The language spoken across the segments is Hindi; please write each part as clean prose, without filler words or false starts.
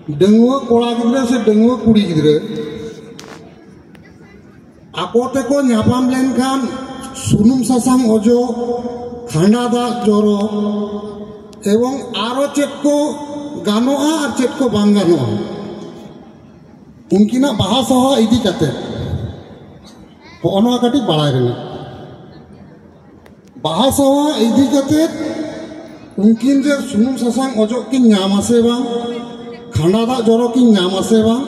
डंगुआ कोड़ा गिद्रे से डंगुआ कुड़ी गिद्रे आकोते को न्यापाम लेनखान सुनुम सासांग ओजो खांडा दा जोरो एवं आरो चेत को गानोआ और चेत को बांग गानोआ उनकी ना बाहा सहा इदी कते ओनवा कटी बड़ाई रहे बाहा सहा इदी कते उनकिन जे सुनुम सासांग ओजो की न्यामा से बांग खांडा दा जोरो की न्यामा से बांग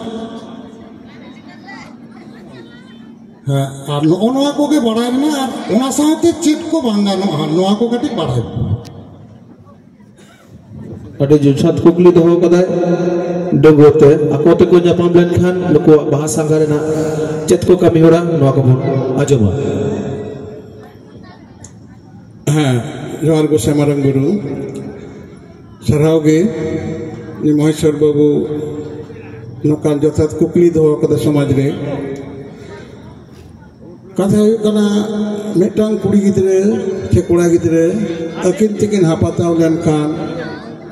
और नोआ को के बड़ाई रहे और उना साथे चेत को बांग गानोआ नोआ को कटी बड़ाई अटे जुसात कुकली दोहो कदाय डंगोते आकोते को ᱧᱟᱯᱟᱢ लेनखान नुको बाहा सांगा रेना चेत को कमी होरा नोआ को बोन आजमा हाँ जोहार को समारंग गुरु सरावगे नि महेश्वर बाबू नोकान जथात कुकली दोहो कदा समाज रे कथा हुई कना मेटांग कुड़ी गिद्रे से कोड़ा गिद्रे अकिन तिकिन हापाताव लेनखान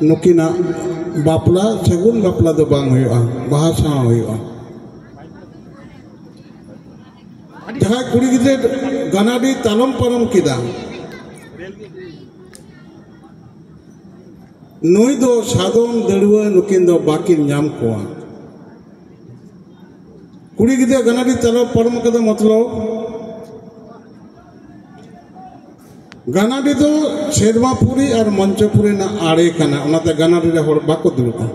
नुकिना बापला सगुन बापला दो बांग हुआ बाहा साहा हुआ जहाँ कुड़ी गिद्रे गनाडी तालम परम किदा नुई दो सादोम दड़ुआ नुकिन दो बाकी न्याम कोआ कुड़ी गिद्रे गनाडी तालम परम कदा मतलब गानाडी तो शेरवापुरी और मंचपुरी ना आड़े कना उनाते गानाडी रे होड़ बाको दुलुका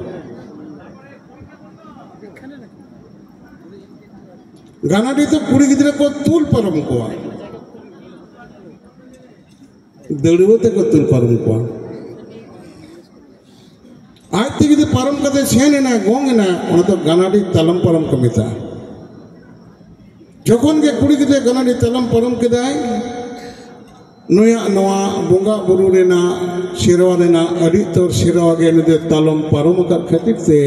गानाडी तो कुड़ी गिद्रे को तुल परम कोआ दड़ुवते को तुल परम कोआ आज तक यदि परम कते सेन ना गोंग ना उना तो गानाडी तलम परम कमिता जखन के कुड़ी गिद्रे गानाडी तलम परम किदाय नुया नवा बोंगा बुरु रेना सिरवा रेना अड़ी तोर सिरवा गे नुदे तालम पारम का खातिर से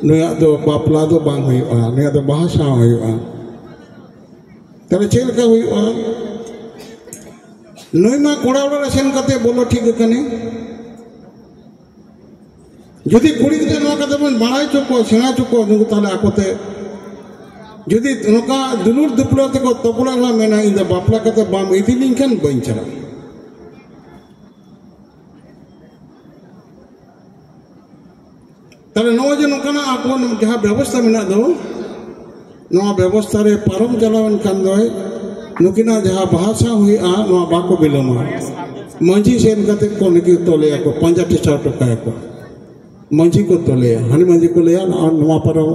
नुया दो बापला दो बांग हुआ नुया दो बाहा साहा हुआ तले चेल का हुआ नुई मा कोड़ा उड़ा सेन कते बोलो ठीक कने यदि कुड़ी गिद्रे नवा कते मन बाणाई चुको सेना चुको नुको ताले आकोते यदि नौका दुलुर दुपड़ा तक तपड़ा ला मेना इंदा बापला कते बाम इदी लिंकन बइन चला तले नवा जे नौका ना आपको जहाँ व्यवस्था मेना दो नवा व्यवस्था रे पारम चलावन कान दोय नुकिना जहाँ भाषा हुई आ नवा बाको बिलोमा मंजी सेन कते को निकी तोले को 50 टका को मंजी को तोले हनी मंजी को ले आ नवा पारो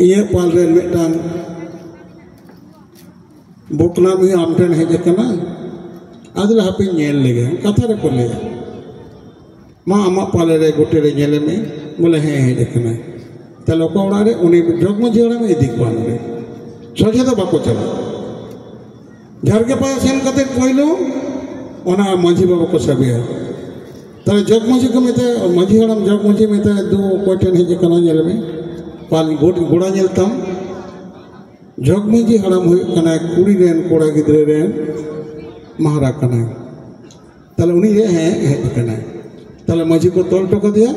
ये पाल रे मेटान बोकला भी आमटन है जकना आदर हापी नेल लेगे कथा रे बोले मां अमा पाले रे गोटे रे नेले में बोले है जकना तलो कोड़ा रे उनी जग में जेड़ा में इदी कोन रे सोचे तो बाको चला घर के पास सेन कते कोइलो ओना माझी बाबा को सबिया तले जग मजी को मेते माझी हड़म जग मजी मेते दो कोटन है जकना नेले में पाल गोड़ा नेलतम जगमजी हड़म हुई कुड़ी रेन कोड़ा गिद्रे रेन महारा कना तले उनी रे है तले मजी को तोल टोका दिया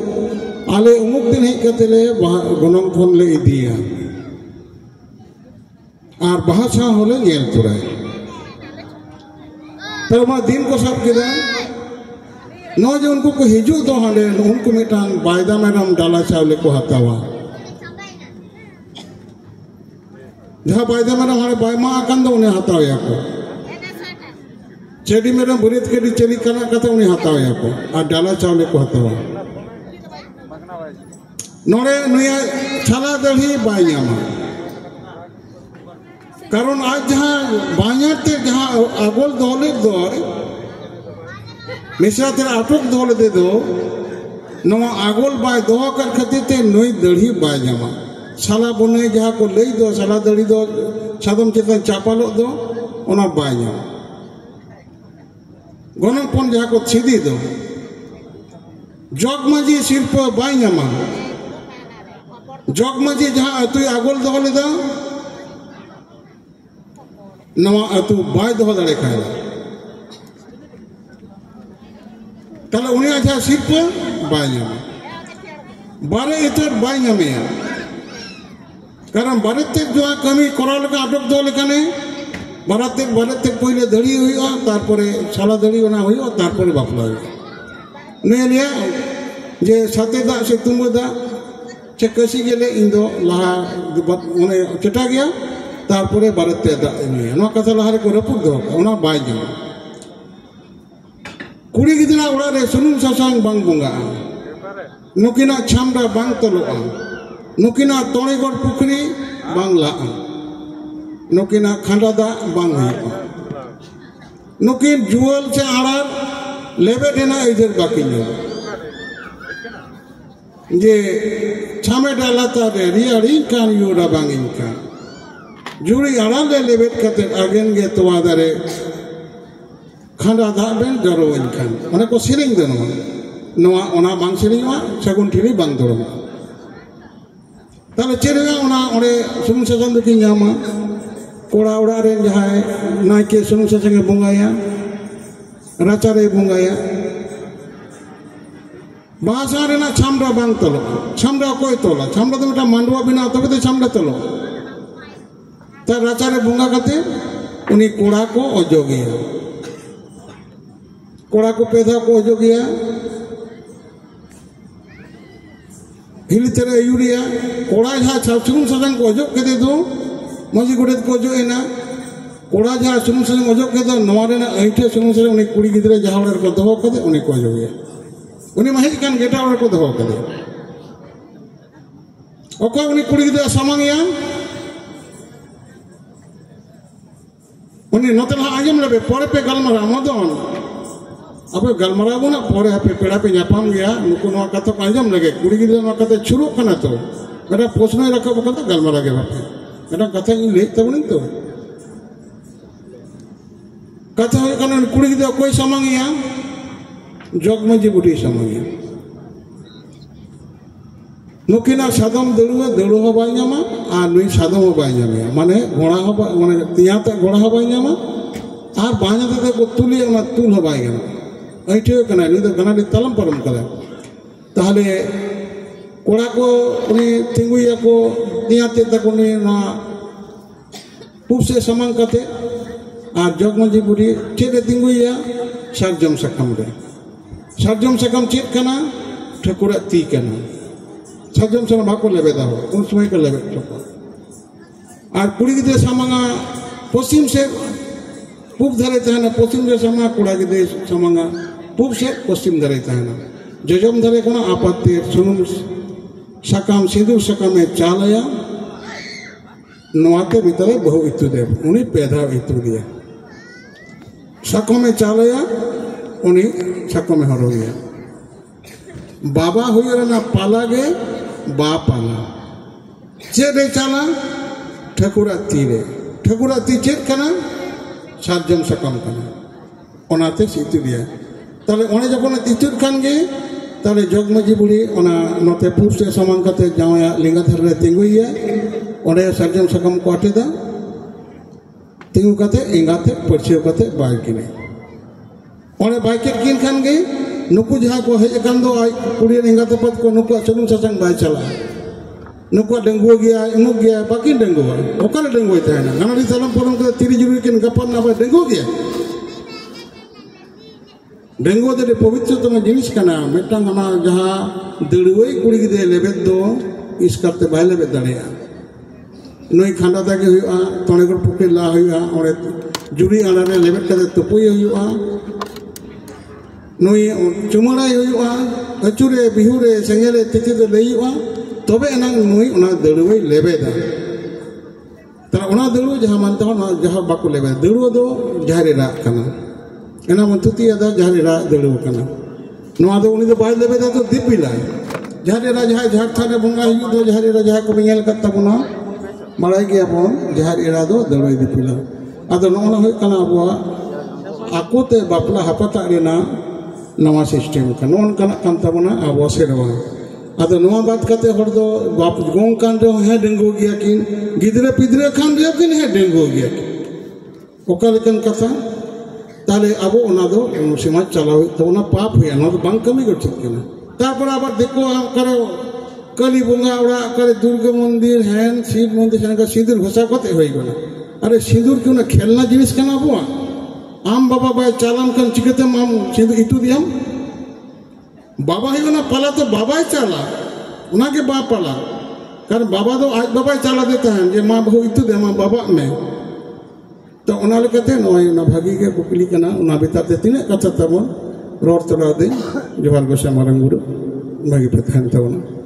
आले उमुक दिन है कते ले गनम फोन ले इदिया और भाषा होले नेल तुराय तले मा दिन को सब किदा नो जे उनको को हिजु दो हांडे उनको मिटान बायदा मैडम डाला चावले को हतावा जहाँ बायदे मेरा हमारे बायमा आकंद उन्हें हताव याको चेडी मेरा बुरीत के डी चेडी करना कहते उन्हें हताव याको और डाला चावले को हतावा नोरे नुया छाला दही बायमा कारण आज जहाँ बायते जहाँ आगोल दोले दोर मिश्रा तेरा आटोक दोले दे दो नवा आगोल बाय दोहा कर खते ते नुई दही बायमा साला बुने जहाँ को ले दो साला दड़ी दो सादम चेतन चापालो दो ओना बायना गनम पन जहाँ को छिदी दो जग मजी सिर्फ बायना मा जग मजी जहाँ अतु आगोल दो ले दो नवा अतु बाय दो दड़े खाए तले उन्हें अच्छा सिर्फ बायना बारे इतर बाय नामेया कारण बारेते जो कमी करा लगा अटक दो लेकाने बाराते पहले दड़ी हुआ तारपरे साला दड़ी बना हुआ तारपरे बापला हुआ नहीं लिया जे साते दा से तुम दा चक्कसी गेले इंदो लहा उन्हें चटा गया तारपरे बाराते दा नहीं ना कथा लहा रे को रपुक दो उना बाय जमा कुड़ी गिदना उड़ा रे सुनुम सासांग बांग बुंगा नुकिना छामड़ा बांग तलोआ नुकिना तोड़ेगढ़ पुखरी बांगला नुकिना खांडादा बांग हुआ नुकिन जुअल से आड़ार लेबे देना इधर बाकी नहीं जे छामे डाला तारे रियाड़ी कान यूरा बांगिंग का जुड़ी आड़ार ले लेबे कते अगेन गे तो आदरे खांडादा बेन जरो इनकान मने को सिरिंग देनो नवा ओना बांग सिरिंग वा सगुन टिरी बांग दरो ताले चेरेगा ओना ओरे सुम सजन दकी न्यामा कोड़ा उड़ा रे जहां नायके सुनु ससंगे बुंगाया राचारे बुंगाया बासा रे ना छामड़ा बांग तलो छामड़ा कोई तोला छामड़ा तो बेटा मांडवा बिना तबे तो छामड़ा तलो ता राचारे बुंगा कते उनी कोड़ा को ओजोगिया कोड़ा को पेधा को ओजोगिया हिली तेरे यूरिया कोड़ा जहां सुनु ससंग को ओजो के दे दो मजी गुडेत को जो एना कोड़ा जहां सुनुम से मजो के तो नवारे ना ऐठे सुनुम से उनी कुड़ी गिदरे जहां ऑर्डर को दहो कदे उनी को जो गया उनी महेज कान गेटा ऑर्डर को दहो कदे ओको उनी कुड़ी गिदरे सामांगिया उनी नतला आजम लेबे परे पे गलमरा मदन अबे गलमरा बोना परे पे पेड़ा पे न्यापाम गया नुको नवा कथा को आजम लगे कुड़ी गिदरे नवा कथा शुरू कना तो बेटा पोसने रखा बकता गलमरा के बापे बेटा कथा इन ले तबनी तो कथा हो कन कुड़ी गिदरे कोई सामांगिया जगमजी बुढ़ी सामांगिया नुकिना सादम दड़ो हो बाय नामा आ नुई सादम हो बाय नामा माने घोड़ा हो माने तियाते घोड़ा हो बाय नामा आर बायनाते को तुली ना तुल हो बाय गना ऐठे कना नुई तो गना तलम परम कला ताहले कोड़ा को उनी तिंगुया को तियाते तक उनी ना पूब से समांग कते आ जगमजी बुढ़ी चेरे तिंगुया सारजम सकम चेत कना ठकुरा ती कना साजम से बाको लेबे दा उन समय को लेबे और कुड़ी गिदरे सामांगा पश्चिम से पूब धरे तहना पश्चिम से सामा कुड़ा गिदरे सामांगा पूब से पश्चिम धरे तहना जजम धरे कोना आपत्ति सुनुम सकाम सिंदूर सकाम में चालया नवाते भीतर बहु इतु देव उन्हीं पैदा इतु दिया सकाम में चालया उन्हीं सकाम में हरो दिया बाबा हुई ना पाला गे बापाला चेरे चला ठकुरा ती चेत कना सारजम सकम कना ओनाते सितु दिया ताले ओने जखन तितुर खान गे ताले जगमजी बुढ़ी ओना नोते पूब से समान कते जावया लिंगा थर रे तिंगुइया ओने सारजम सकम को अटेदा तिंगु कते इंगाते परछियो कते बाय किने ओने बाइकेट किन खान गे नुकु जहाँ को हेज कान दो कुड़ी इंगाते पद को नुकु सुनुम ससंग बाय चला नुकु डेंगुआ गया इमुक गया बाकी डेंगुआ ओकरे डेंगुआ तहना गनाडी तलम परम के तिरी जुरी किन गपन ना बा डेंगुआ गया डेंगुआ दे पवित्र तम जिनिस कना मेटांग ना जहाँ दड़ुई कुड़ी गिदे लेबे दो इस करते बाय लेबे दड़ेया नई खांडा दागे हुआ तोड़ेगढ़ पुकुरी ला हुआ ओरे जुरी आड़ा रे लेबे कदे तुपुई हुआ नई चुमाड़ाई हुआ अचुरे बिहुरे सेंगेले तिथिदे लईवा तबे एनांग नई ओना दड़ुई लेबेदा ता ओना दड़ु जहां मानता हो जहां बाको लेबे दड़ु दो जहारे रा कना एना मंतुती अदा जहारे रा दड़ु कना नोआ दो उनी दो बाय लेबेदा तो दिपिला जहारे रा जहां झाक थाने बंगा हियो दो जहारे रा जहां को बेल कत तबना माराय गया फोन जहारे रा दो दड़ुई दिपिला अदो नोना होय कना अबवा आकोते बापला हपता रेना नवा सिस्टम का नोन कान तबना आबो सेरवा अदो नवा बात करते हर दो बाप गोंग कान जो है डेंगू गया कि गिदरे पिदरे खान जो कि है डेंगू गया ओका लेकन कथा ताले आबो ओना दो समाज चलाव तो ओना पाप हुआ ना तो बांग कमी कर ठीक ना तापर आबार देखो करे काली बंगा ओड़ा अकारे दुर्गा मंदिर हैन शिव मंदिर हैन का सिंदूर घोषा कते होई गना अरे सिंदूर क्यों ना खेलना जिनिस कना बुआ आम बाबा बाय चालाम कन चिकते माम सिंदूर इतु दियाम बाबा ही ना पाला तो बाबा ही चाला उना के बाप पाला कारण बाबा तो आज बाबा ही चाला देता है जे माँ बहु इतु दे माँ बाबा में तो उना ले कहते हैं ना भागी के कुकली कना उना बिताते तीने कथा तबन रोड तोड़ा दे जोहार गोसा मारंग गुरु भागी पे थान तबना